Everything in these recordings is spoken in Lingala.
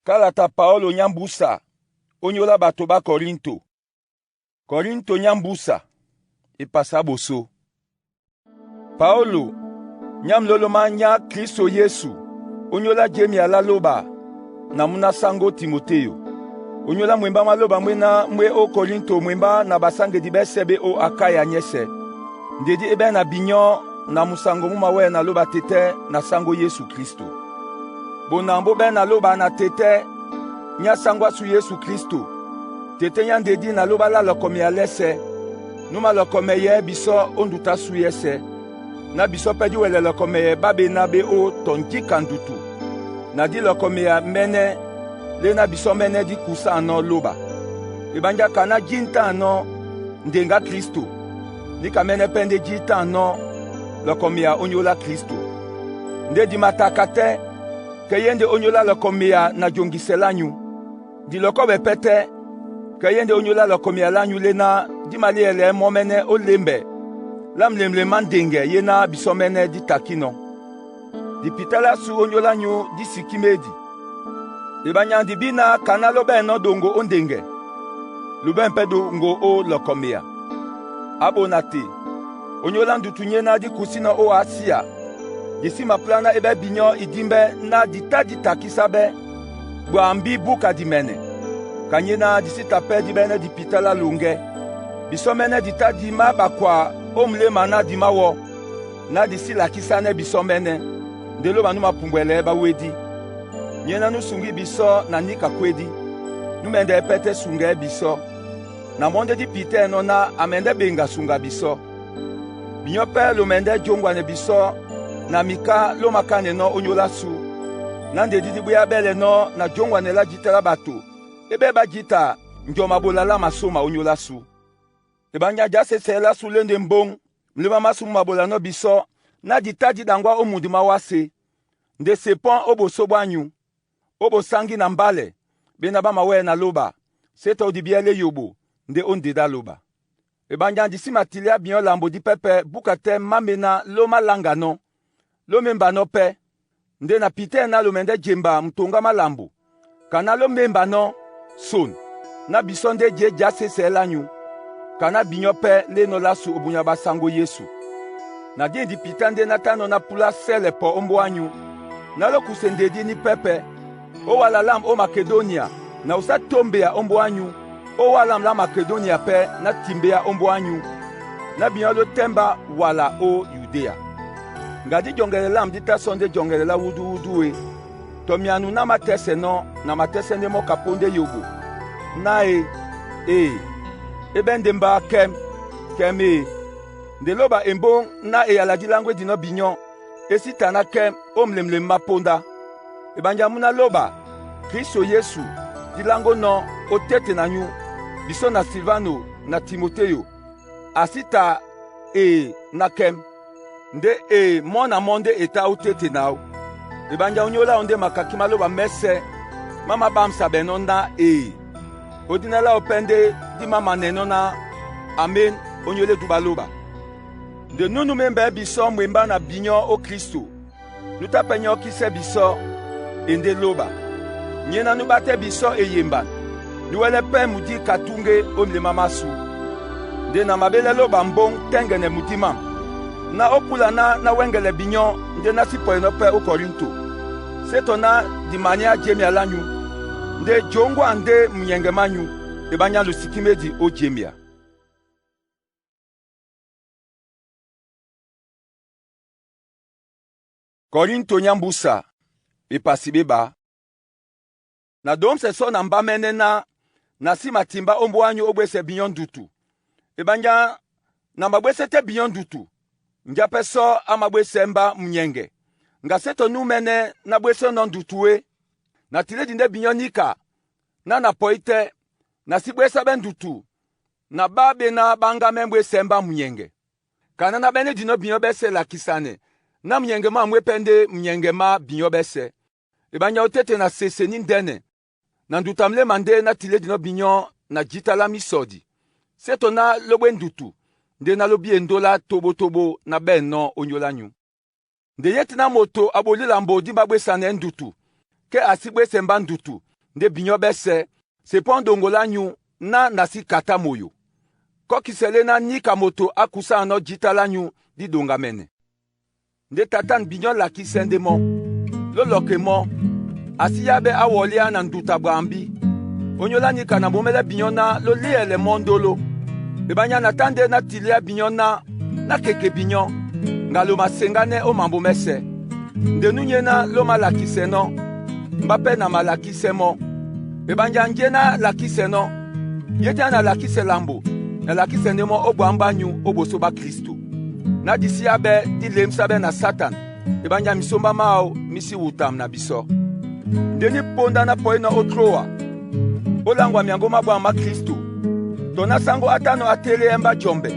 Kalata Paolo nyambusa onyola bato ba Korinto. Korinto nyambusa epasa boso. Paolo nyamloloma nya Kristo Yesu onyola jemi ala loba na muna sango Timoteo. Onyola mwemba maloba mwena mwe o Korinto mwemba na basange dibesebe o Akaya nyese. Ndedi ebe na binyo na musango mumawe na loba tete na sango Yesu Kristo. Bonambo ben na loba na tete nya sangwa su Yesu Kristo. Tete nya ndedi na loba la lokome ya lese. Numa lokome ye biso onduta su yese. Na biso pedi wele lokome ye babe na be o tonji kandutu. Na di lokome ya mene le na biso mene di kusa ano loba. Ibanja kana jinta ano ndenga Kristo. Nika mene pende jinta ano lokome ya onyola Kristo. Nde di matakate kayende onyola lokome ya na jongiselanyu. Di lokobe pete kayende onyola lokome ya lanyu le na di maliele momene o lembe. Lam lemle mandenge yena bisomene di takino. Di pitala su onyola nyu di sikimedi. Ibanya di bina kana lobe no dongo ondenge. Luben pedo ngo o lokomea. Abonati. Onyola ndutunye na di kusina o asia. Yesi maplana ebe binyo idimbe na di takisabe. Buambi buka di mene. Kanyena di sitape di bene di pitala lunge. Bisomene di ta di ma bakwa omle mana di mawo. Na di sila kisane bisomene. Ndelo manuma pungwele ba wedi. Nyena nu sungi biso na nika kwedi. Numende pete sunga biso. Na monde di pite no na amende benga sunga biso. Binyope lumende jongwane biso. Na mika lo makane no onyola su. Nande didi buya bele no na jongwane la jitela bato. Ebe ba jita njoma bolala masoma onyola su. Ebanya jase sela su lende mbong. Mlema masu mabola no biso. Na dita dangwa omudima wase. Nde sepon obo sobwanyu. Obo sangi na mbale. Bena ba mawe na loba. Seta odibiele yobo. Nde ondeda loba. Ebanya disi matilia binyo lambo di pepe. Bukate mamena loma langa no. Lomemba no pe. Nde na pite na lomende jemba mtonga malambo. Kana lomemba no son. Na bisonde je jase selanyu. Kana binyo pe le no lasu obunya basango Yesu. Na die di pitande na tano na pula sele po ombo anyu. Na lo kusende di ni pepe. O wala lam o Makedonia. Na usa tombe ya ombo anyu. O wala la Makedonia pe na timbe ya ombo anyu. Na binyo lo temba wala o Yudea. Ngadi jongele lam dita sonde jongele la wudu we. Tomianu na matese no na matese ne mo kaponde yogo. Na ebende mba kem ndeloba embon na eyaladi langwe dino binyon esita na kem omlemle maponda ebanja muna loba Kristo Yesu dilango no otete na nyu biso na Silvano na Timoteo asita na kem nde mona monde eta otete nao ebanja onyola onde makakima loba mese mama bamsa benonda Odinela opende di mama nenona amen onyole dubaloba. De nunu membe biso mwemba na binyo o Kristo. Nuta penyo kise biso ende loba. Nyena nubate biso eyemban. Nuwele pen mudi katunge omle mamasu. De na mabele loba mbong tengene mutimam. Na opula na wengele binyo nde nasi poenope o Korinto. Seto na di mania jemi alanyu. Nde jongo ande mnyenge manyu ebanya lusikimedi o jemia. Korinto nyambusa epasibeba. Na dom se so na mba mene na si matimba ombo anyu obwese binyon dutu. Ebanya na mabwese te binyon dutu. Njape so amabwese mba mnyenge. Nga seto nu mene na bwese non dutuwe. Na tile dinde binyonika, na poite, na sibwesa bendutu, na babe na banga membwe semba mnyenge. Kana na bene dino binyobese la kisane, na mnyenge ma mwepende mnyenge ma binyobese. Ebanya otete na sese nindene, na ndutamle mande na tile dino binyo na jita la misodi. Seto na lobe ndutu, nde na lobi endola tobo na ben no onyola nyu. Nde yeti na moto aboli lambo di babwe sane ndutu. Ke asibwe semba ndutu nde binyo bese sepo ndongola nyu na nasi kata moyo. Koki selena nika moto akusa ano jitala nyu di dongamene. Nde tatan binyo laki sende mo. Loloke mo. Asiyabe awolia na nduta brambi. Onyola nika na momele binyo na lo liele mondolo. Ebanya natande na tilia binyo na keke binyo. Nga loma sengane o mambo mese. Nde nunye na loma laki seno. Mbape na malaki semo. Ebanya njena laki seno. Yete na laki selambo. Na laki senemo obwamba nyu obosoba Kristo. Na disi abe di lemsabe na Satan. Ebanya misomba mao misi wutam na biso. Ndeni ponda na poena otroa. Olangwa miangoma bwamba Kristo. Dona sango atano atele emba jombe.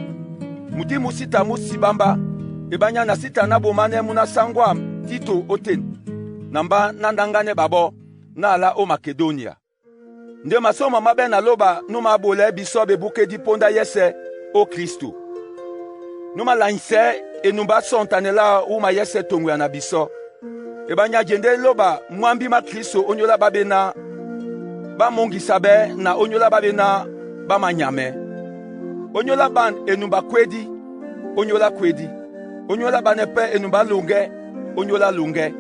Muti musita musibamba. Ebanya na sita na bomane muna sangwa tito oten. Namba nandangane babo na ala o Makedonia. Nde masoma mabe na loba numa bole biso bebuke di ponda yese o Kristo. Numa lainse e numba sontanela uma yese tongwe na biso. Ebanya jende loba mwambi ma Kristo onyola babena ba mongi sabe na onyola babena ba manyame. Onyola ban enumba kwedi, onyola kwedi. Onyola banepe enumba lunge, onyola lunge.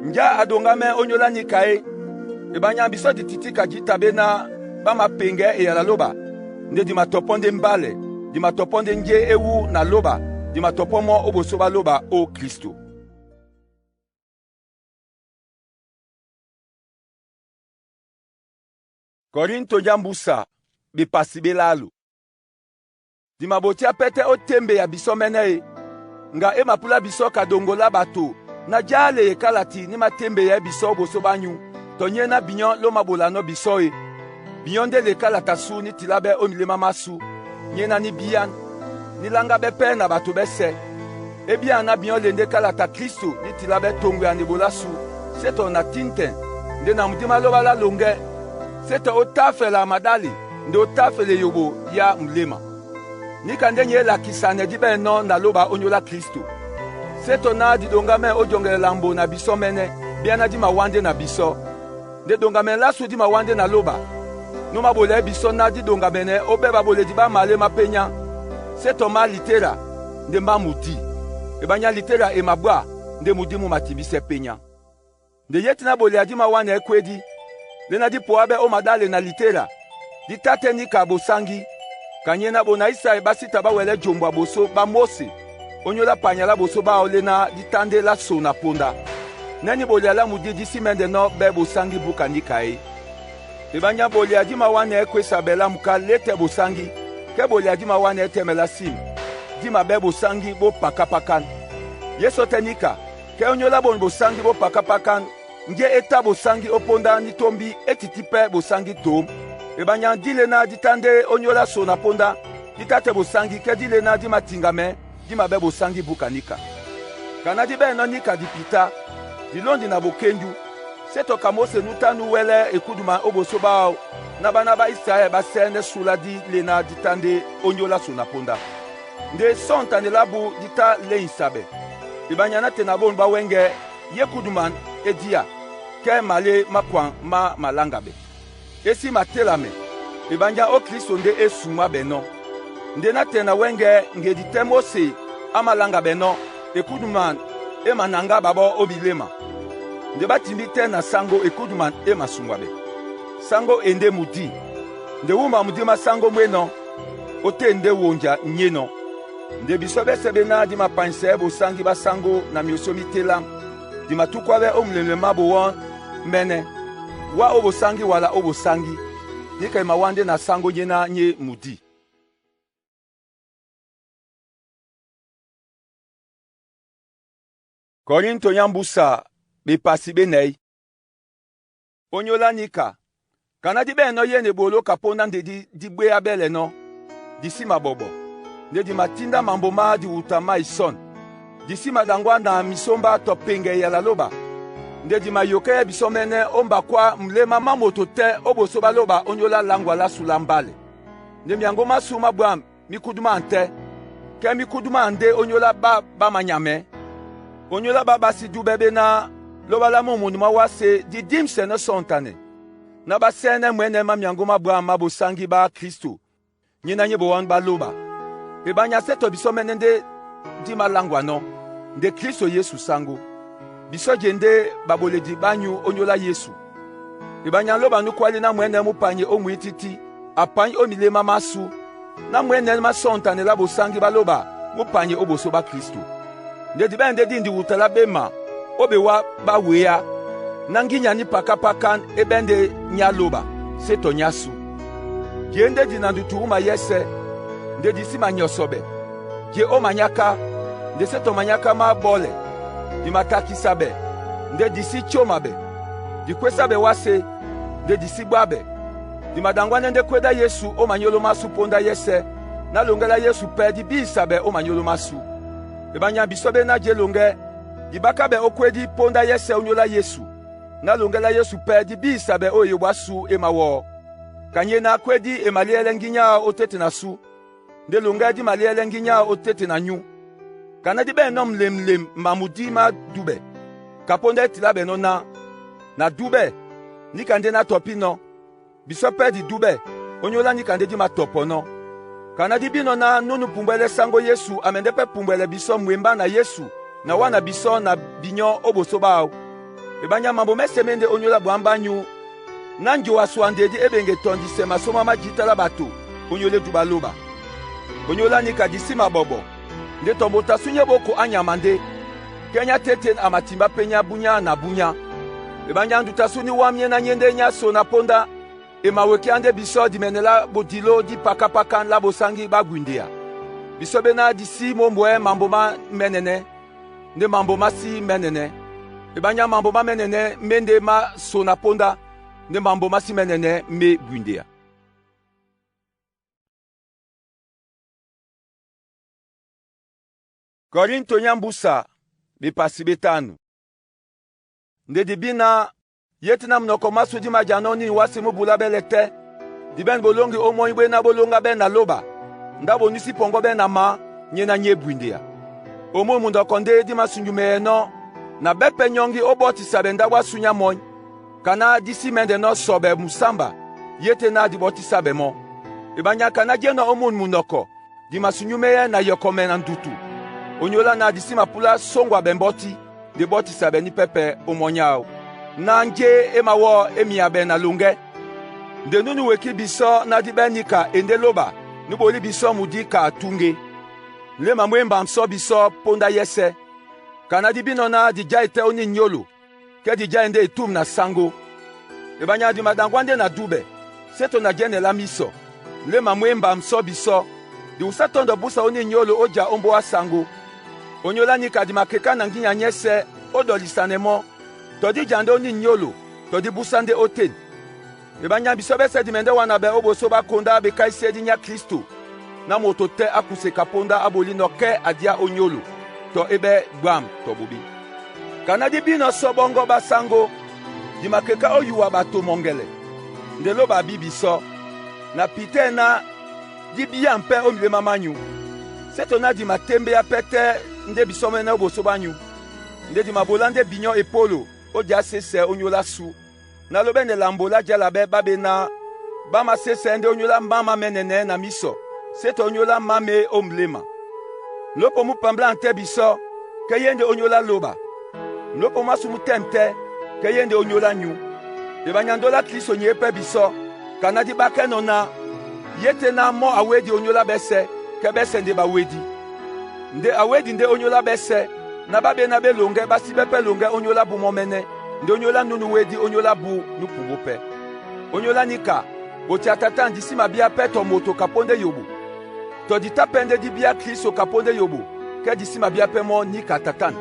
Nja adongame onyola nikae. Ebanya biso di titika jitabe na bama penge e ya loba. Nde di matoponde mbale, di matoponde nje ewu na loba, di matopomo obosoba loba o Kristo. Korinto jambusa bipasibe lalu. Di mabotia pete o tembe ya biso mene nga emapula biso kadongola bato na jale kalati ni matembe ya biso bosoba nyu. Tonye na binyon lo mabola no bisoe. Binyon de le kalata su ni tilabe omilema masu. Nye na ni biyan. Ni langa bepe na bato bese. Ebiyan na binyon lende kalata Kristo ni tilabe tongwe anibola su. Seto na tinten. Nde na mdima lo bala longe. Seto otafela madali. Nde otafele yobo ya mlema. Ni kande nye la kisane dibe no na loba onyola Kristo. Seto na di dongame ojongele lambo na biso mene. Biana di mawande na biso. De dongame la su di mawande na loba. Numa bole biso na di dongamene obeba bole di ba male mapenya. Seto ma litera nde ma mudi. Ebanya litera e mabwa nde mudi mu matibise penya. De yetina bole adi mawane ekwedi. De na di poabe o madale na litera. Di tate ni kabosangi. Kanyena bona isa ebasita ba wele jombo boso ba mose. Onyola panyala boso ba olena di tande la so na ponda. Neni boli ala mudi disi mende no bebo sangi buka nikai. Ebanya boli adima wane ekwe sabela muka lete bosangi. Ke boli adima wane etemela sim. Dima bebo sangi bo pakapakan. Yeso tenika. Ke onyola bon bosangi bo pakapakan. Nge eta bosangi oponda nitombi etitipe bosangi tom. Ebanya dilena ditande onyola so na ponda. Ditate bosangi ke dilena dima tingame. Dima bebo sangi buka nika. Kanadi be no nika dipita. Dilondi na bokenju. Seto kamose nutanu wele ekuduma obosoba na banaba Israel basene sula di lena ditande onyola sunaponda. Nde sontane labu dita leinsabe. Ibanyana tenabon ba wenge yekuduman edia ke male makwan ma malangabe. Esi matelame. Ibanya o Kristo nde esuma beno. Nde na tena wenge nge ditemose amalanga beno ekuduman emananga babo obilema. Nde batindi te na sango ekuduman emasungwabe. Sango ende mudi. Nde wuma mudima sango mweno. Ote nde wonja nyeno. Nde bisobe sebe na di mapanse bo sangi ba sango na miosomi telam. Di matukwabe omlele mabo wan mene. Wa obo sangi wala obo sangi. Nika imawande na sango nyena nye mudi. Korinto nyambusa bipasi benei. Onyola nika. Kanadi be no yene bolo kapona nde di bwe abele no. Disi mabobo. Nde di matinda mamboma di utama ison. Disi madangwa na misomba topenge ya la loba. Nde di mayoke bisomene omba kwa mlema mamoto te obosoba loba onyola langwa la sulambale. Nde miangoma suma bwam mikuduma ante. Ke mikuduma ande onyola ba manyame. Onyola baba si du bebe na loba la momunuma wase di dimse no sontane. na basene mwene mamyango mabwa mabosangi ba Kristo nyina nye bowan baloba ebanya seto biso menende di malangwa no nde Kristo Yesu sango biso jende baboledi banyu onyola Yesu ebanya loba nukwali na mwene mupanye omwititi apanye omilema masu na mwene masonta ne labosangi baloba mupanye oboso ba Kristo nde dibende dindi wutala bema obewa bawea nanginya ni paka ebende nyaloba seto nyasu jende dinandutu uma yese nde disi manyosobe je o manyaka nde seto manyaka ma bole di mataki sabe nde disi chomabe di kwesabe wase nde disi gbabe di madangwane nde kweda Yesu o manyolo masu ponda yese na longela Yesu pe di bisabe o manyolo masu ebanya bisobe na jelonge di bakabe okwedi ponda yese onyola Yesu na longela Yesu pe di bisabe o yewasu emawo kanye na kwedi emaliele nginya otete na su nde longa di maliele nginya otete na nyu kana di be nom lemlem mamudi ma dube kaponda tilabe no na dube ni kande na topino bisope di dube onyola ni kande di matopono kana di bino na nunu pumbele sango Yesu amende pe pumbele biso mwemba na Yesu na wana biso na binyo obosobao ebanya mambo mesemende onyola bwambanyu nanjo aswandedi ebenge tondi sema soma majitala bato onyole dubaloba onyola ni kadisima bobo nde tombota sunye boko anyamande kenya teten amatimba penya bunya na bunya ebanya nduta suni wamye na nyende nyaso na ponda emaweke ande biso dimenela bodilo di paka la bosangi bagwindia biso bena disi mombwe mambo ma menene nde mambo masi menene ebanya mambo ma menene mende ma so na ponda nde mambo masi menene me gwindia Korinto nyambusa bipasi betanu nde dibina yetina mnoko masu di majanoni wasimu bula belete diben bolongi omo ibe na bolonga ben na loba ndabo nisi pongo ben na ma nyena nye bwindia omo mundo konde di masunjume no na bepe nyongi oboti sabenda wasunya mon kana disi mende no sobe musamba yetena di boti sabe mo ibanya kana jeno omo munoko di masunyume na yokome na ndutu onyola na disi mapula songwa bemboti de boti sabe ni pepe omonyao na nje emawo emiabe na lunge nde nunu weki biso na dibenika endeloba nuboli biso mudi ka tunge le mamwemba mso biso ponda yese kana dibino na dija ite oni nyolo ke dija ende itum na sango ebanya di madangwande na dube seto na jene la miso le mamwemba mso biso di usatondo busa oni nyolo oja ombo wa sango onyola ni kadima keka na nginya nyese odolisanemo todi jando ni nyolo todi busande oten ebanya bisobe se dimende wana be oboso ba konda be kaise di nya Kristo na moto te akuse kaponda aboli no ke adia onyolo to ebe gbam to bobi kana di bino sobongo basango di makeka oyuwa bato mongele ndelo ba bibiso na pitena di biya mpe omile mamanyu seto na di matembe ya pete nde bisome na oboso banyu nde di mabolande binyo epolo oja sese onyola su na lobende lambola jala be babena bama sese nde onyola mama menene na miso seto onyola mame omlema lopo mu pambla ante biso ke yende onyola loba lopo masu mu temte ke yende onyola nyu ebanyandola Kristo nyepe biso kanadi bakeno na yete na mo awedi onyola bese ke bese nde bawedi nde awedi nde onyola bese na babe na belonge basi bepe longe onyola bu momene nde onyola nunu wedi onyola bu nupubo pe onyola nika boti atata ndisi mabia peto moto kaponde yobu to di tapende di bia Kristo kaponde yobu ke disi mabia pe mo nika tatan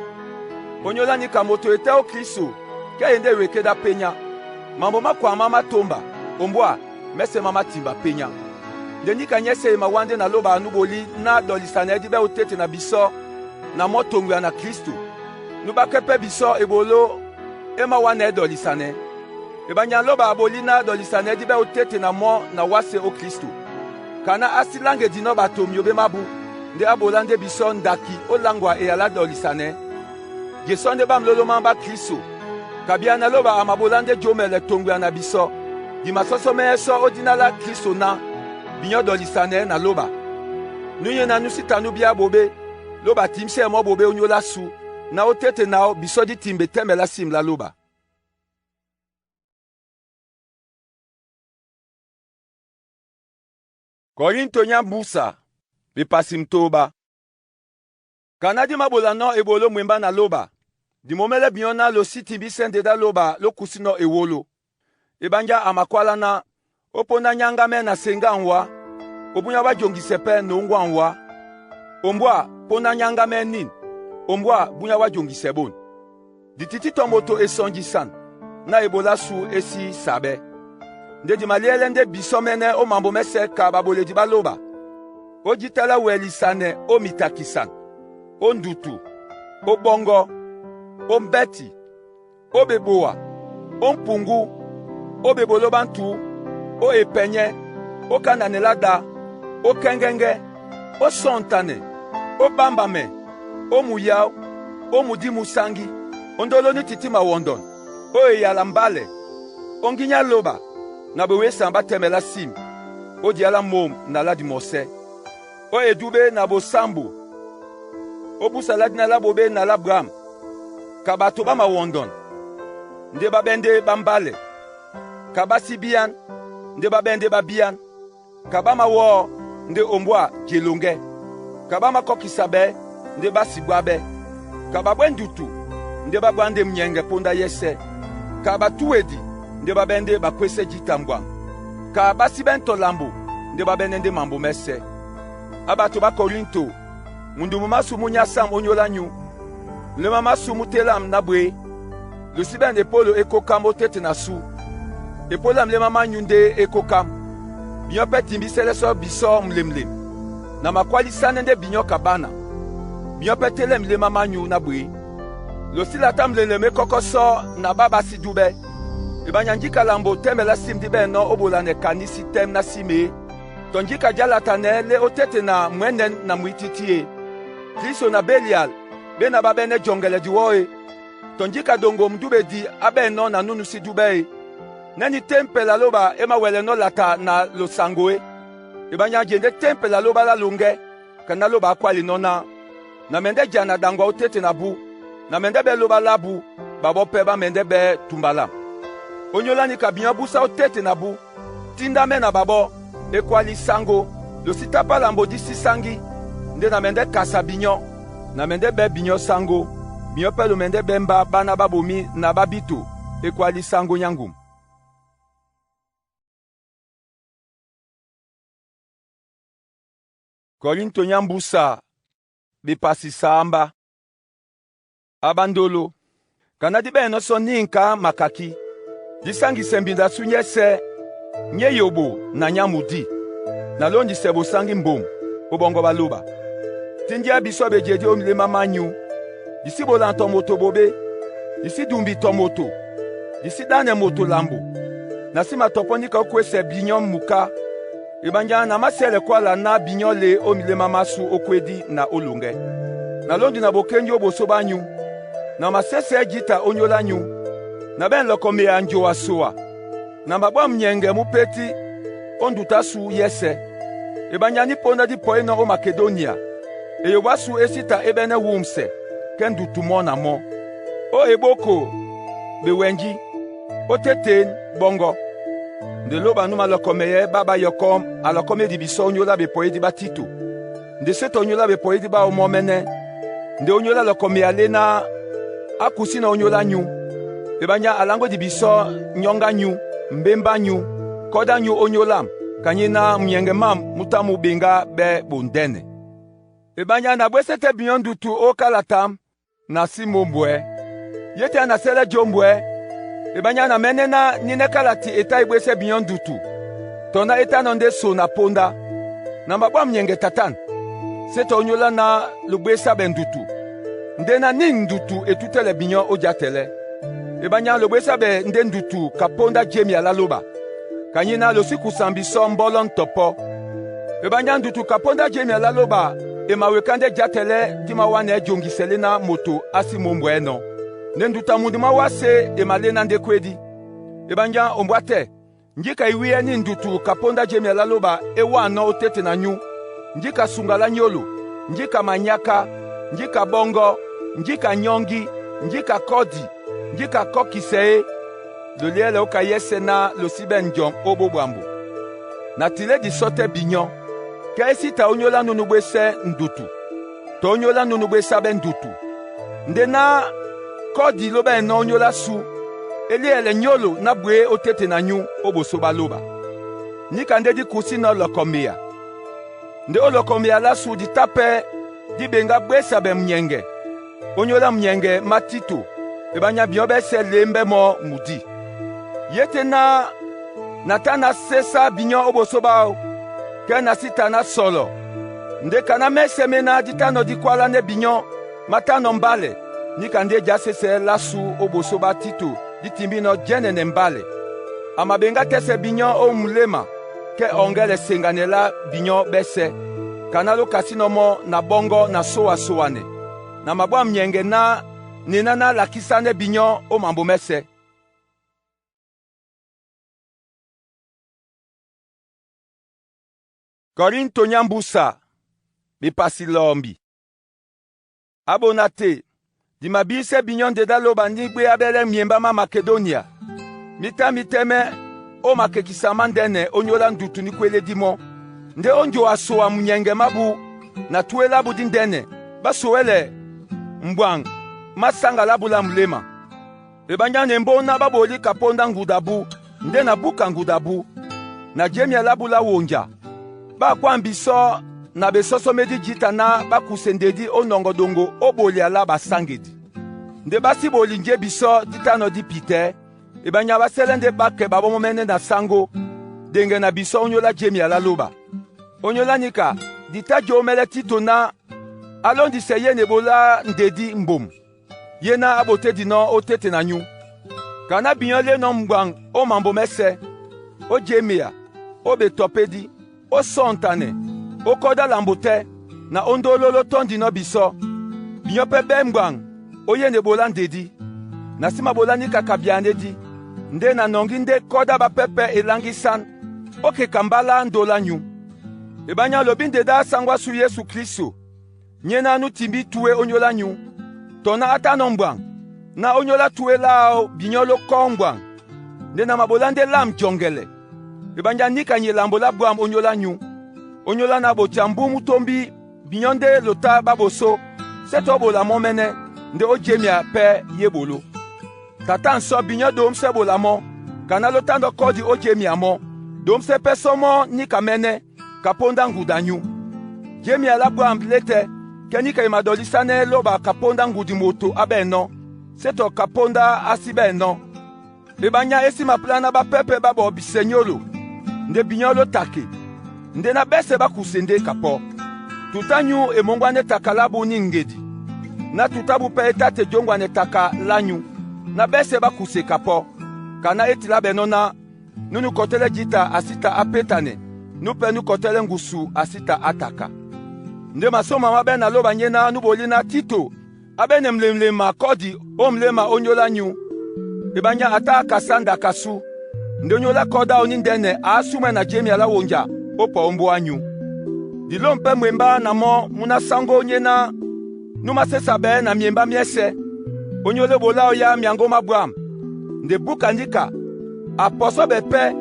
onyola nika moto ete o Kristo ke yende weke da penya mambo makwa mama tomba ombwa mese mama timba penya nde nika nyese mawande na loba anuboli na dolisane di be otete na biso na motongwa na Kristo nubakepe biso ebolo ema wana edolisane ebanya loba abolina dolisane di be otete na mo na wase o Kristo kana asilange dino batom yobe mabu nde abolande biso ndaki olangwa eyala dolisane gesonde bamlolo mamba Kristo kabia na loba amabolande jomele tongwa na biso di masoso so odinala Kristo na binyo dolisane na loba. Nunye na nusita nubia bobe, loba timse mo bobe onyola su, na otete nao bisodi timbe temela sim la loba. Korinto nya busa, bipasim toba. Kanadi mabola no ebolo mwemba na loba. Di momele biona lo siti bisende da loba lo kusino ewolo. Ebanja amakwala na opona nyangame na senga nwa. Obunya wajongisepe no ngwa nwa. Ombwa pona nyangame nin. Ombwa bunya wajongisebon. Di titi tomoto esonjisan. Na ebola su esi sabe. Nde di maliele nde bisomene o mambo mese ka babole di baloba. O jitala welisane o mitakisan. O ndutu. O bongo. O mbeti. O beboa. O mpungu. O bebolobantu. O epenye. O kananelada. O kengenge. O sontane. O bambame. O muyao. O mudimu sangi. Ondolo ni titima wondon. O eyalambale. O nginya loba. Na bewe samba temela sim. O diala mom na la di mose. O edube na bo sambu. O busalad na la bobe na la bram. Kabatoba ma wondon. Nde babende bambale. Kabasi bian. Nde babende babian. Kabama wo. Nde ombwa jelonge. Kabama kokisabe. Nde basibwabe. Kababwendutu. Nde babwande mnyenge ponda yese. Kabatuedi. Nde babende bakwese jitambwa. Ka basibento lambu. Nde babende mambo mese. Abato ba Korinto. Mundu mumasu munya sam onyola nyu. Le mamasu mutelam nabwe. Le siben epolo ekokam otete na su. Epolam le mama nyunde ekokam. Binyo peti mbisele so biso mlemlem. Na makwali sanende binyo kabana. Binyo petelem le mama nyu nabwe. Le silatam le leme kokoso na baba si dube. Ibanyanjika lambo temela simdi beno obolane kanisi tem na sime. Tonjika jalatane le otete na mwenen na mwititie. Kristo na Belial bena babene jongele diwoe. Tonjika dongo mdube di abeno na nunu si dube. Neni tempe la loba ema wele no lata na lo sangoe. Ibanyanjende tempe la loba la lunge. Kana loba akwali nona. Na mende jana dangwa otete na bu. Na mende be loba labu. Babo peba mende be tumbala. Onyolani kabinyo busa otete na bu. Tinda me na babo. Ekwali sango. Lo sitapa lambo disi sangi. Nde na mende kasa binyo. Na mende be binyo sango. Binyo pe lo mende be mba bana babomi na babito. Ekwali sango nyangum. Korinto nyambusa. Bipasi samba. Abandolo. Kanadi be no so ninka makaki. Disangi sembinda sunyese. Nye yobo na nyamudi. Na londi sebo sangi mbom. Obongo baluba. Tindia bisobe jedi omile mamanyu. Disi bolanto moto bobe. Disi dumbi tomoto. Disi dane moto lambo. Nasima toponika kwese binyon muka. Ibanja na masele kwa la na binyon le omile mamasu okwedi na olunge. Na londi na bokenyo bosobanyu. Na masese jita onyola nyu. Na ben lokome anjo asoa. Na mabwa mnyenge mupeti onduta su yese. Ebanya ni ponda di poe na o Makedonia. Eyo wasu esita ebene wumse. Kendu tumona mo. O eboko bewenji. O teten bongo. Nde loba numa lokomeye baba yokom alokome di biso onyola be poe di batito. Nde seto onyola be poe di ba omomene. Nde onyola lokome alena akusi na onyola nyu. Ebanya alango di biso nyonga nyu. Mbemba nyu, koda nyu onyolam, kanyina myengemam mutamu binga be bundene. Ebanya na bwesete biyondutu o kalatam, na simombwe. Yete na sele jombwe. Ebanya na menena nine kalati eta ibwese biyondutu. Tona eta nonde so na ponda. Na mabwa mnyenge tatan. Seto onyola na lubwesa bendutu. Ndena nindutu etutele binyon ojatele. Ebanya lobwesa be nde ndutu kaponda jemi ala loba. Kanyina losiku sambiso mbolon topo. Ebanya ndutu kaponda jemi ala loba. Emawekande jatele dima wane jongisele na moto asi mombweno. Nenduta mundima wase emalena nde kwedi. Ebanya ombwate. Njika iwiye ni ndutu kaponda jemi la loba ewa no otete na nyu. Njika sungala nyolo, njika manyaka, njika bongo, njika nyongi, njika kodi, njika kokisee. Loliele oka yese na losibe njom obo bwambu. Na tile di sote binyon. Kaisi ta onyola nunugwe se ndutu. To onyola nunugwe sabe ndutu. Ndena kodi loba eno onyola su. Eliele nyolo na bwe otete na nyu obo soba loba. Nika nde di kusi na lokomia. Nde olokomia la su di tape di benga bwe sabe mnyenge. Onyola mnyenge matito. Ebanya biobe se lembe mo mudi. Yete na natana sesa binyo obo soba ke na sita na solo. Nde kana meseme na ditano di kwala ne binyo matano mbale. Nika nde jase se lasu obo soba tito di timbino jene ne mbale. Amabenga tese binyo o mulema ke ongele senganela binyo bese. Kanalo kasino mo na bongo na soa soane. Na mabwa mnyenge na ninana lakisane binyo o mambo mese. Korinto nyambusa bipasi lombi. Abonate di mabise binyon de daloba nigbe abele miemba ma Makedonia. Miteme o makekisama ndene onyola ndutu ni kwele dimo. Nde onjo asoa mnyenge mabu na tuela budi ndene. Basowele mbwang masanga labula mlema. Ebanya mbona baboli kaponda ngudabu. Nde na buka ngudabu. Na jemia labula wonja. Ba kwa mbiso na besoso medi jita na bakusendedi onongodongo oboli ala basangedi. Nde basi boli nje biso ditano di pite. Ebanya basele nde bake babo mene na sango. Denge na biso onyola jemi ala loba. Onyola nika dita jomele tito na alondi seye nebola ndedi mbom. Yena abote dino otete na nyu. Kana binyole no mbang o mambo mese. O jemia. O betopedi. O sontane, o koda lambote, na ondololo tondi no biso. Binyope bemgbang, o yene bolan dedi. Na sima bolani kakabiane di. Nde na nongi nde koda ba pepe elangisan. O ke kambala ndola nyu. Ebanya lobinde da sangwa su Yesu Kristo. Nyena nu timbi tuwe onyola nyu. Tona ata nombang. Na onyola tuwe lao binyolo kongbang. Nde na mabolande lam jongele. Ebanja nika nye lambola bwam onyola nyu. Onyola na bochambu mutombi binyonde lota baboso. Seto bola momene nde ojemia pe yebolo. Tata nso binyo domse bola mo. Kana lota ndo kodi ojemia mo. Domse peso mo nika mene kaponda nguda nyu. Jemia la bwam lete kenika imadolisane loba kaponda ngudi moto abeno. Seto kaponda asibeno. Ebanya esi maplana ba pepe babo bisenyolo. Nde binyolo take. Nde na bese bakusende kapo. Tutanyu emongwane takalabu ningedi. Na tutabu pe etate jongwane taka lanyu. Na bese bakuse kapo. Kana etila benona. Nunu kotele jita asita apetane. Nupe nu kotele ngusu asita ataka. Nde masoma mabe na loba nyena nubolina tito. Abene mlemlema kodi omlema onyola nyu. Ebanya ata kasanda kasu. Ndonyola koda onindene asume na jemi ala wonja opo ombo anyu. Dilompe mwemba na mo muna sango nyena numa sesabe na miemba miese. Onyole bola oya miangoma bwam. Nde buka ndika aposo bepe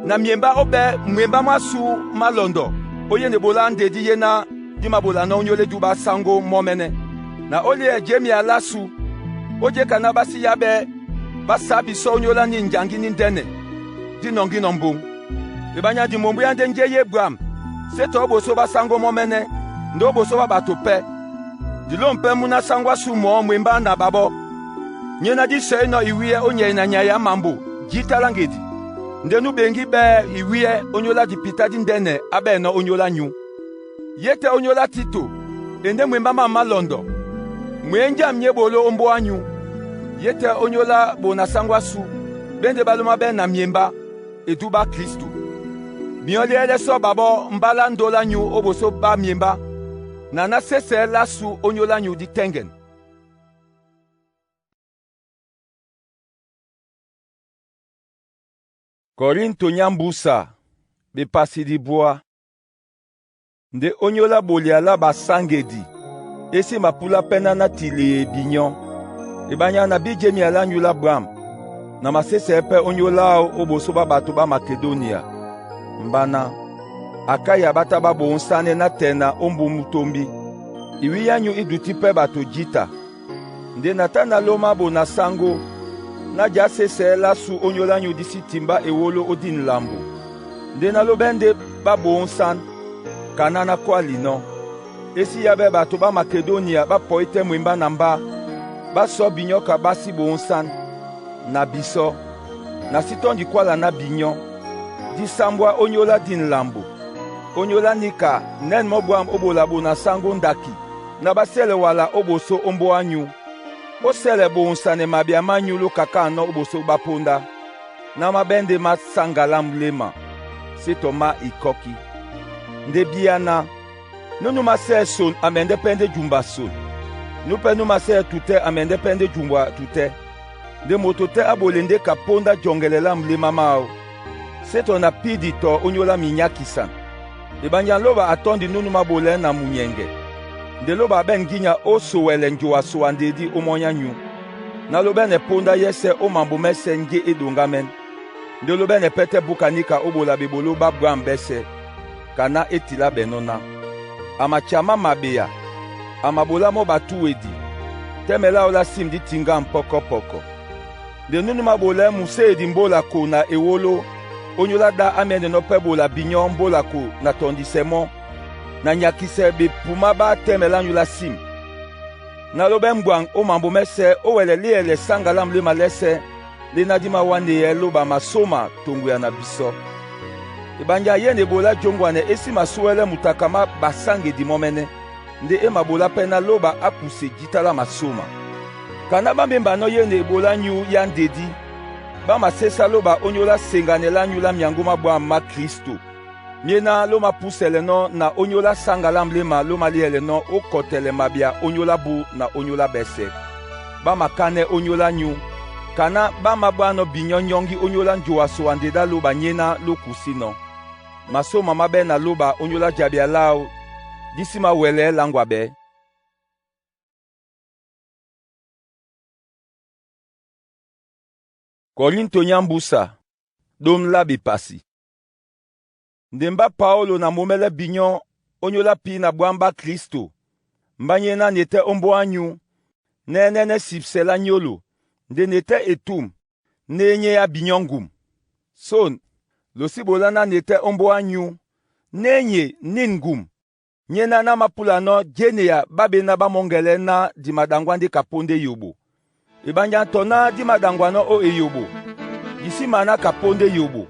na miemba obe mwemba masu malondo. Oye ne bola ndedi yena dima bola na onyole duba sango momene. Na olie jemi ala su. Oje kanabasi yabe basabi so onyola ni njangi nindene. Dinongi nombung. Ebanya di mombu yande nje yebwam. Seto oboso ba sango momene. Ndo oboso ba batope. Dilompe muna sangwa sumo mwemba na babo. Nyena di se no iwie onye na nyaya mambo. Jita langedi. Ndenu bengi be iwie onyola di pita di ndene abe no onyola nyu. Yete onyola tito. Ende mwemba mama londo. Mwenja mnyebolo ombo anyu. Yete onyola bona sangwa su. Bende baluma be na miemba. Eduba Kristo. Mioli ele so babo mbala ndola nyu oboso ba miemba. Nana sese lasu onyola nyu di tengen. Korinto nyambusa bepasi di bois. Nde onyola boliala basangedi. Esi mapula pena na tili binyon. Ibanya na bijemi ala nyula bram. Na masese epe onyola obosoba bato ba Makedonia. Mbana. Akaya bata babo onsane na tena ombu mutombi. Iwi yanyu iduti pe bato jita. Nde natana loma bo na sango. Na jasese la su onyola nyu disi timba ewolo odin lambo. Nde na lobende babo onsan. Kanana kwa lino. Esi yabe bato ba Makedonia ba poite mwimba namba. Ba so binyoka basi bo onsan. Na biso. Na sitondi kwa la na binyon. Di sambwa onyola din lambo. Onyola nika nen mobwam obolabo na sango ndaki. Na basele wala oboso ombo anyu. Osele bo onsane mabia manyulo kaka no oboso baponda. Na mabende ma sangalam lema. Sito ma ikoki. Nde biana. Nunu mase son amende pende jumba son. Nupe nu mase tute amende pende jumba tute. De motote abolende kaponda jongelela lema mao. Sito na pidi to onyola minyakisan. Ibanya loba atondi nunu mabole na munyenge. De loba ben ginya oso wele njoa soandedi omonya nyu. Na loba ne ponda yese o mambo mese nge edongamen. De loba ne pete bukanika obola bebolo babwa mbese. Kana etila benona. Ama chama mabeya. Ama bola mo batu wedi. Temela ola simdi tinga mpoko poko. De nunu mabole muse edi mbola ko na ewolo. Onyola da amene no pebola binyon mbola ko na tondisemo. Na nyakise be puma ba temela nyula sim. Na lobe mbwang o mambo mese o wele liele sangalam le malese. Le nadima wande ye loba masoma tongu ya na biso. Ibanja yene bola jongwane esi masuele mutakama basange di momene. Nde ema bola pena loba apuse jitala masoma. Kana bambemba no yene bola nyu yandedi. Bama sesa loba onyola senganela nyula myangoma bwa ma Kristo. Miena loma pusele no na onyola sangalam lema loma liele no okotele mabia onyola bu na onyola bese. Bama kane onyola nyu. Kana bama bano binyonyongi onyola njoa soandeda loba nyena lokusino. Maso mama be na loba onyola jabia lao. Disima wele langwa be. Korinto nyambusa. Dom labi pasi. Ndemba Paulo na momele binyon onyola pi na bwamba Kristo. Mbanyena nete ombo anyu. Nene sipsela nyolo. Nde nete etum. Nenye ya binyongum. Son. Losibolana nete ombo anyu. Nenye ningum. Nyena na mapulano jene ya babe na bamongele na di madangwandi kaponde yobo. Ibanya tona di madangwano o eyobo. Disi mana kaponde yobo.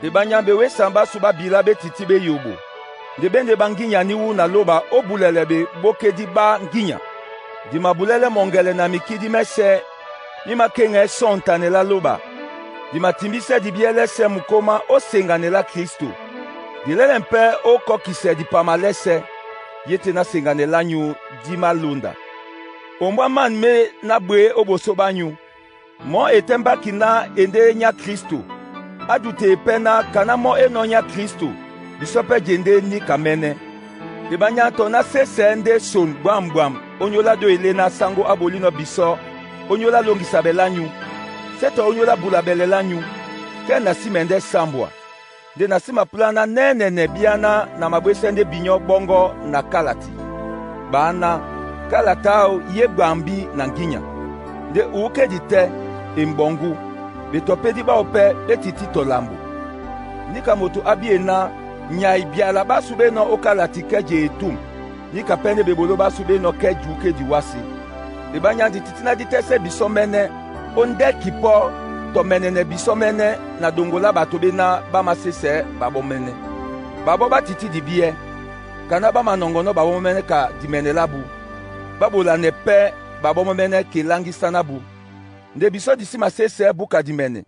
Ibanya bewe samba suba bilabe titibe yobo. Debende banginya niwu na loba o bulelebe boke di ba nginya. Di mabulele mongele na mikidi mese. Ima kenge sontane la loba. Di matimbise di biele se mukoma o sengane la Kristo. Di lele mpe o kokise di pamalese. Yete na sengane la nyu di malunda. Ombwa man me na bwe oboso banyu. Mo etemba kina ende nya Kristo. Adute pena kana mo eno nya Kristo. Bisope jende ni kamene. Ibanya tona sese ende son bwam. Onyola do elena sango abolino biso. Onyola longisa belanyu. Seto onyola bulabele lanyu. Kena simende sambwa. De nasima plana nene biana na mabwesende binyo bongo na kalati. Bana. Kalatao ye gbambi na nginya. De uke dite imbongu. Betopedi ba ope betiti tolambu. Nika motu abiena nyai biala basube no okalati keje etum. Nika pene bebolo basube no keju ke diwasi. Ibanya dititina ditese bisomene. Onde kipo to menene bisomene na dongola batobe na bamasese babomene. Babo batiti dibie. Kana bama nongono babomene ka dimene labu. Babola nepe babomo mene kelangi sanabu. Nde biso disi masese buka dimene.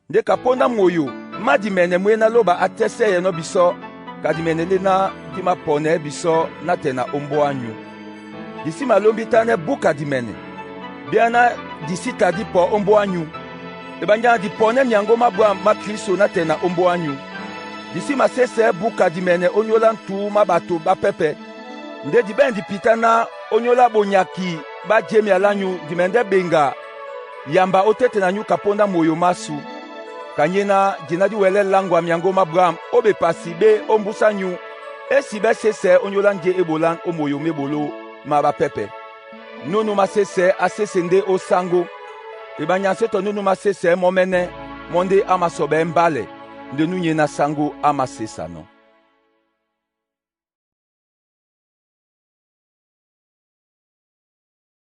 Nde kaponda moyo ma dimene mwena loba atese yeno biso kadimene lena dima pone biso na tena ombo anyu. Disi malombi tane buka dimene. Biana disi tadi po ombo anyu. Ebanja di pone miango mabwa ma Kristo na tena ombo anyu. Disi masese buka di mene onyola ntu mabato ba pepe. Nde di ben di pitana onyola bonyaki ba jemi alanyu di mende benga. Yamba otete na nyu kaponda moyo masu. Kanyena jina di wele langwa miango mabwa obe pasi be ombusa nyu. Esi be sese onyola nje ebolan omoyo mebolo ma ba pepe. Nunu masese asesende o sango. Ebanya seto nunu masese momene monde amasobe mbale de nunye na sango amasesa no.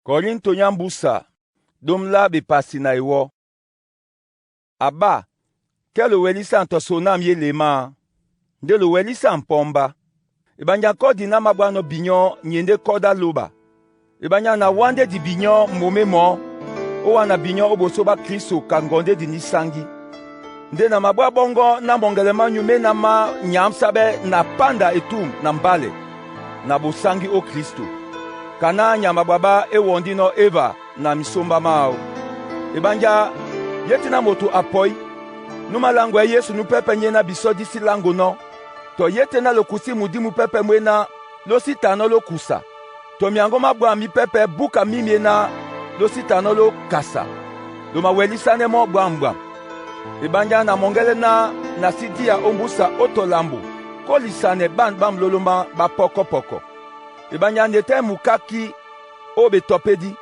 Korinto nyambusa domla be pasi na iwo. Aba kelo welisa antosonam ye lema de lo welisa mpomba. Ebanya kodi na mabwano binyo nyende koda loba. Ebanya na wande di binyo momemo owa na binyo obosoba Kristo kangonde di nisangi. Nde na mabwa bongo na mongelema nyume na ma nyamsabe na panda etum na mbale na bosangi o Kristo. Kana nyamababa ewondino eva na misomba mao. Ebanja yetina moto apoi numa langwe Yesu nupepe nye na biso disi lango no. To yetena lokusi mudimu pepe mwena lositano lokusa. To miango mabwa mi pepe buka mimie na lositano lo kasa. Loma welisane mo bwambwa. Ebanja na mongele na sidia ombusa otolambo. Kolisane bam loloma ba poko. Ebanja nete mukaki obe topedi.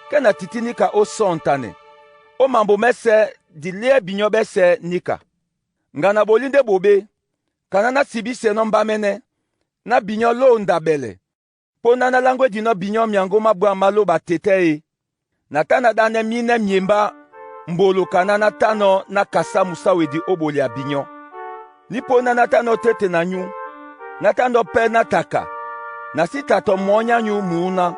Kena titinika o sontane. O mambo mese dilie binyo bese nika. Ngana bolinde bobe. Kanana sibise nomba mene. Na binyo lo ndabele. Pona na langwe dino binyo miango mabwa malo batete. Natana dane mine miemba mbolo kanana tano na kasa musawedi oboli ya binyo. Lipona natano tete na nyu. Natano pe nataka. Nasita to monya nyu muuna.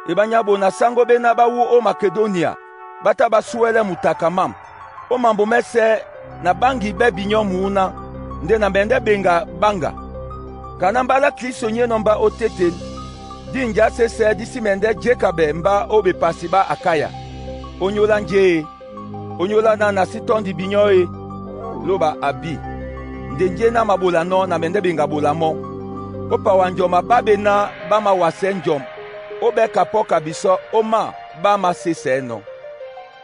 Ebanyabo na sango be na bawu o Makedonia. Bata basuele mutaka mam. O mambo mese na bangi be binyo muuna. Nde na bende benga banga. Kanambala Kristo nye nomba o tete. Dinja sese disi mende jekabe mba obe pasiba akaya. Onyola nje. Onyola na nasitondi binyoe. Loba abi. Ndenje na mabola no na mende benga bola mo. Opa wanjoma babe na bama wasenjom. Obe kapoka biso oma bama sese no.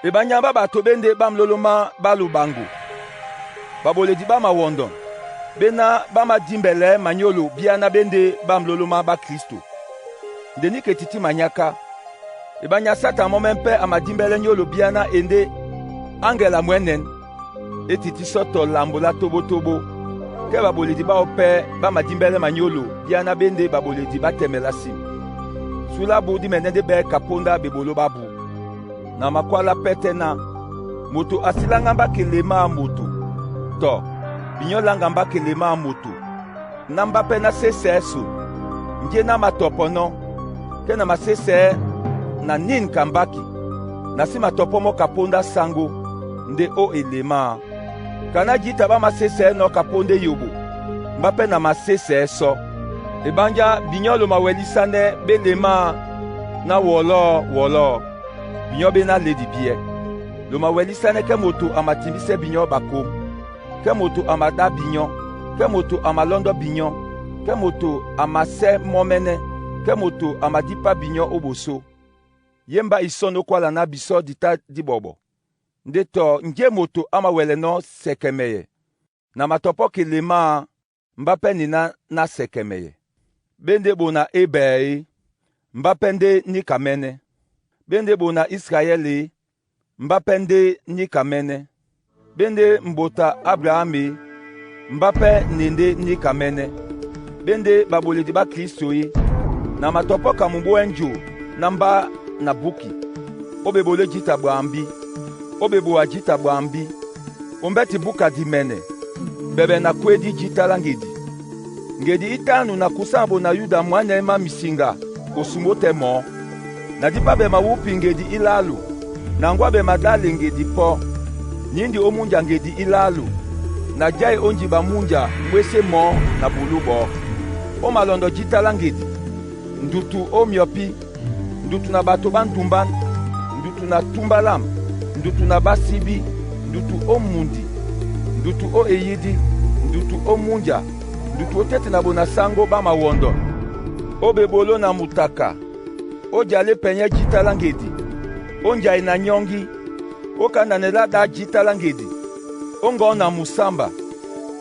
Ebanya baba tobende bam loloma balu bangu. Babole di bama wondon. Bena bama dimbele manyolo biana bende bam loloma ba Kristo. Ndeni ketiti manyaka. Ebanya sata momempe amadimbele nyolo biana ende angela mwenen. Etiti soto lambola tobo. Ke babole di ba ope bama dimbele manyolo biana bende babole di batemela sim. Sula budi menende be kaponda bebolo babu. Na makwala petena. Moto asilanga mba kelema moto. To. Binyo langa mba kelema moto. Namba pe na sese su. Nje na matopono. Ke na masese na nin kambaki. Nasi matopomo kaponda sango. Nde o elema. Kana jita ba masese no kaponde yobo. Mbape na masese so. Ebanja binyo lo mawelisane belema na wolo. Binyo be na ledi bie. Lo mawelisane ke moto amatimbise binyo bako. Ke moto amada binyo. Ke moto amalondo binyo. Ke moto amase momene. Ke moto amadipa binyo oboso. Yemba isono kwala na biso dita dibobo. Ndeto nje moto amawele no sekemeye. Na matopo kelema mbape nina na sekemeye. Bende bona ebei mbapende ni kamene. Bende bona Israeli mbapende ni kamene. Bende mbota Abrahami mbape nende ni kamene. Bende babole di ba Kristo yi na matopo kamumbo enjo namba na buki. Obe bole jita bwambi. Obe boa jita bwambi. Ombeti buka di mene. Bebe na kwedi jita langedi. Ngedi itanu na kusambo na yuda mwane ma misinga osumote mo. Na dipa be ma wupi ngedi ilalu. Na ngwa be madali ngedi po. Nindi omunja ngedi ilalu. Na jai onji ba munja mwese mo na bulubo. O malondo jita langedi. Ndutu o miopi. Ndutu na bato bantumban. Ndutu na tumbalam. Ndutu na basibi. ndutu o mundi, ndutu o eyidi, ndutu o munja, ndutu o tete na bona sango ba mawondo, o bebolo na mutaka, o jale penye jita langedi, o njai na nyongi, o kananela da jita langedi, o ngo na musamba,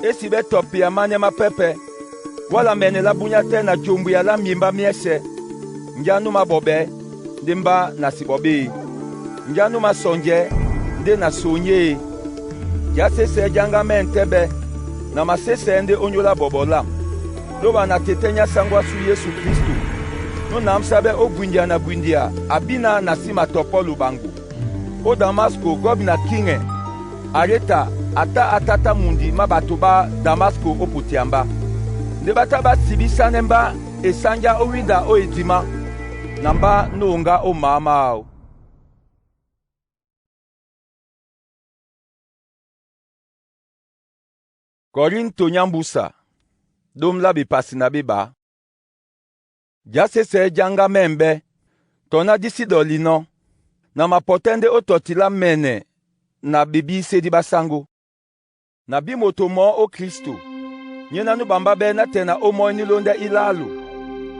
esi be topi ya mane mapepe, wala mene la bunyate na jumbu ya la miemba miese, njanu mabobe, demba na sibobe, njanu masonje, de na sonye, ya sese janga mentebe, na masese ende onyola bobolam, loba na tetenya sangwa su Yesu Kristu, no namsabe o bundia na bundia, abina na sima topo lubangu, o Damasko gobi na kinge, areta ata atata mundi mabatuba Damasko o putiamba, ndebata ba sibisa nemba esanja o winda o edima, namba nunga o mamao. Korinto nyambusa, dom la bipasi na biba. Jase se janga membe, tona disi dolino, na mapotende ototila mene, na bibi sedi basango. Na bimoto mo o Kristo, nyena nu bamba be na tena o mo nilonde ilalu,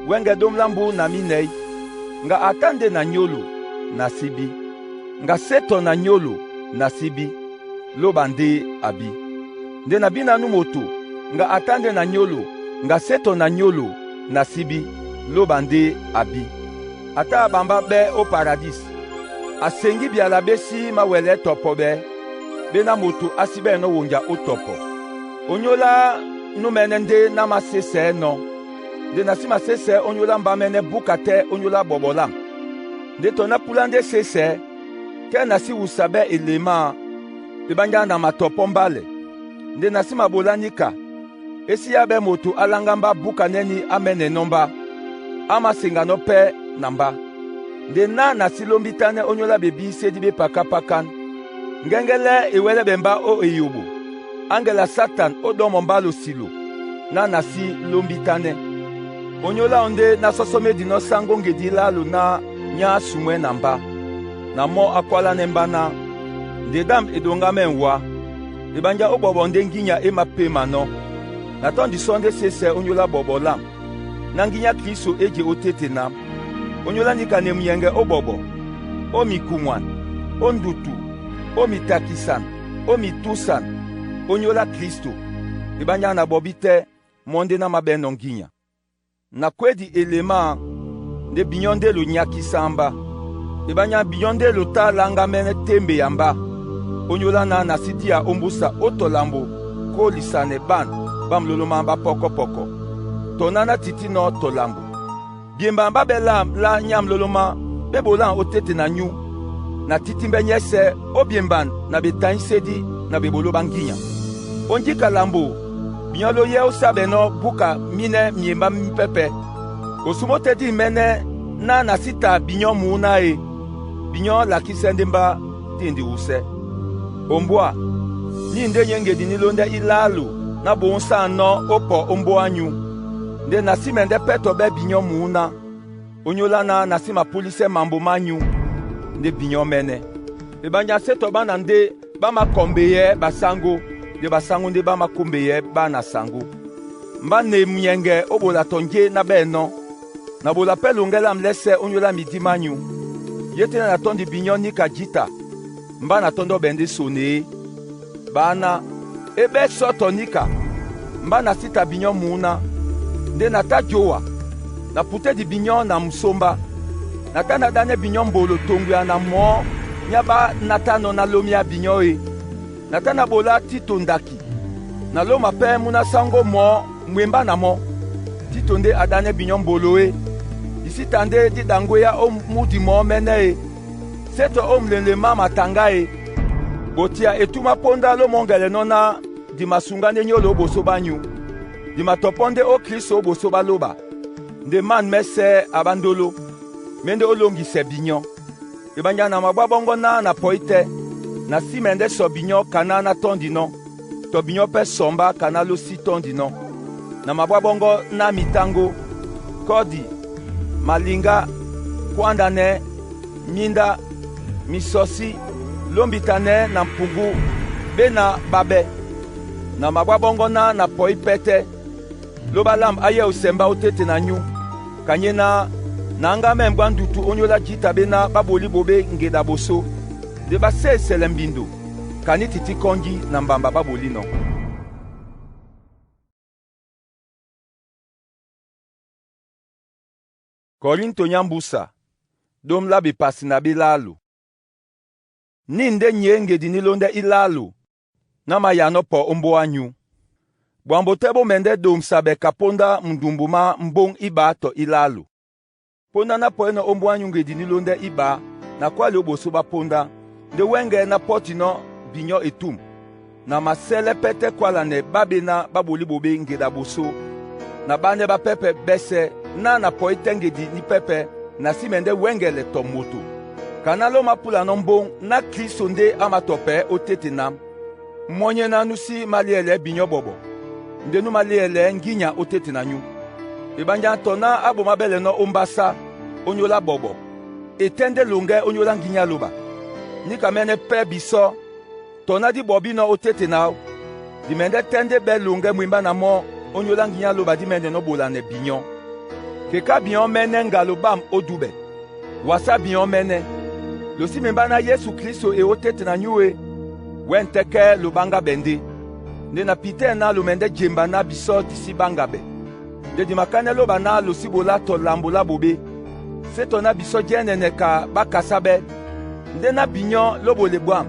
wenge dom lambu na minei, nga atande na nyolo, na sibi, nga seto na nyolo, na sibi, lo bande abi. Nde na bina nu moto, nga atande na nyolo, nga seto na nyolo, na sibi, lo bande abi. Ata bamba be o paradis. Asengi biala besi ma wele topo be, be na moto asibe no wonja o topo. Onyola nu menende na masese no. De na si masese onyola mba mene bukate onyola bobolam. De tona pulande sese, ke na si usabe elema, de banja na matopo mbale. Nde nasima bolanika, esi ya be moto alangamba buka neni amene nomba, ama singano pe namba. Nde na nasilombitane onyola bebi sedi be pakapakan, ngengele iwele bemba o eyobo, angela satan o domo mbalo silo, na nasi lombitane. Onyola onde na sosome dino sango ngedi lalo na nya sumwe namba, na mo akwala nemba na, nde dam edonga menwa, ebanja o bobo nde nginya ema pema no. Na ton di sonde sese onyola bobo lam. Na nginya Kristo eje otete nam. Onyola nika ne myenge o bobo. O mikumwan. O ndutu. O mitakisan. O mitusan. Onyola Kristo. Ebanja na bobite monde na mabeno nginya. Na kwedi elema nde binyonde lo nyakisamba. Ebanja binyonde lo ta langa mene tembe yamba. Onyola na nasidia ombusa otolambo ko lisane ban bamlolo mamba poko poko tonana titi no tolambo biemba mbabela la nyam loloma bebola otete na nyu na titi mbenyese obiemban na betain sedi na bebolo banginya onjika lambo binyolo ye osabeno buka mine miemba mpepe osumote di mene na nasita binyo muna e binyo la kisendemba tindi use Ombwa, ni nde nyenge nilonde ilalu, na bonsa no opo ombo anyu. Nde nasime nde peto be binyo muna. Onyola na nasima polise mambo manyu. Nde binyo mene. Ebanya seto bana nde bama kombeye basango. De basango nde bama kombeye bana sango. Mba ne mnyenge obola tonje na beno. Na bola pelungela mlese onyola midi manyu. Yete na tondi binyo nika jita. Mba na tondo bende sone bana ebe soto nika mba na sita binyo muna nde na ta jowa na pute di binyo na msomba na ta na dane binyo mbolo tongwe na mo nyaba na ta no na lomia binyo e na ta na bola tito ndaki na loma pe muna sango mo mwemba na mo tito nde adane binyo mbolo e isi tande di dangwe ya o mudi mo mene e seto omlele mama tangae botia etuma ponda lo mongele nona di masungane nyolo boso banyu di matoponde o Kristo boso baloba nde man mese abandolo mende olongi sebinyo ebanya na mababongo na poite na simende sobinyo kana na tondino tobinyo pe somba kana lo si tondino na mababongo na mitango kodi malinga kwandane minda misosi lombitane na mpungu bena babe na mabwa bongo na poi pete loba lam aye osemba otete na nyu kanye na anga membwa ndutu onyola jita bena baboli bobe ngeda boso de base selembindo kani titi kongi na mbamba baboli no. Korinto nyambusa dom labi pasi na bilalu ninde nyenge dinilonde ilalu na mayano po ombo anyu bwambo tebo mende dom sabe kaponda mdumbuma mbong iba to ilalu ponda na po eno ombo anyu nge dinilonde iba na kwali oboso ba ponda de wenge na poti no binyo etum na masele pete kwala ne babe na baboli bobe ngeda boso na bane ba pepe bese na po itengedi ni pepe na simende wengele to moto kanalo mapula no mbong na Kristo nde amatope otete nam monye na nusi maliele binyo bobo ndenu maliele nginya otete na nyu ibanja tona abo mabele no ombasa onyola bobo etende lunge onyola nginya loba ni kamene pe biso tona di bobi no otete na di mende tende be lunge mwimba na mo onyola nginya loba di mende no bola ne binyo keka binyo mene ngalo bam odube wasa binyo mene losi memba na Yesu Kristo e otete na nyue wenteke lubanga bende nde na pite na lumende jemba na biso disi bangabe nde di makane loba na losi bola to lambola bobe seto na biso jenene ka bakasabe nde na binyo lobo lebwam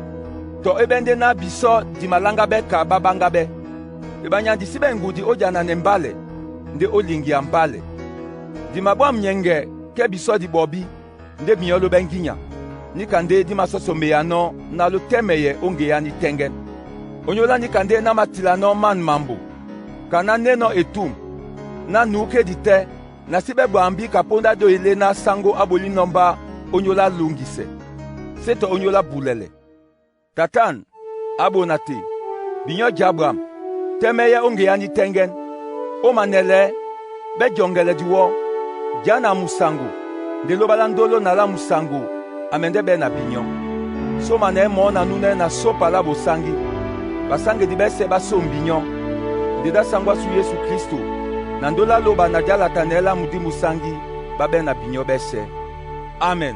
to ebende na biso di malangabe ka babangabe ebanya disi bengudi ojana ne mbale nde olingi ya mbale di mabwam nyenge ke biso di bobi nde binyo lo benginya nikande di masosombe ya no na lo temeye onge ya ni tengen onyola nikande na matila no man mambo kana neno etum na nuke dite na sibe bambi kaponda do ile na sango aboli nomba onyola lungise seto onyola bulele tatan abonate binyo jabram temeye onge ya ni tengen o manele be jongele diwo jana musango de lobala ndolo na la musango amende be na binyo so mane mo na nune na sopa la bosangi basange di bese baso mbinyo ndida sangwa su Yesu Kristo na ndola loba na jala tanela mudi musangi babe na binyo bese amen.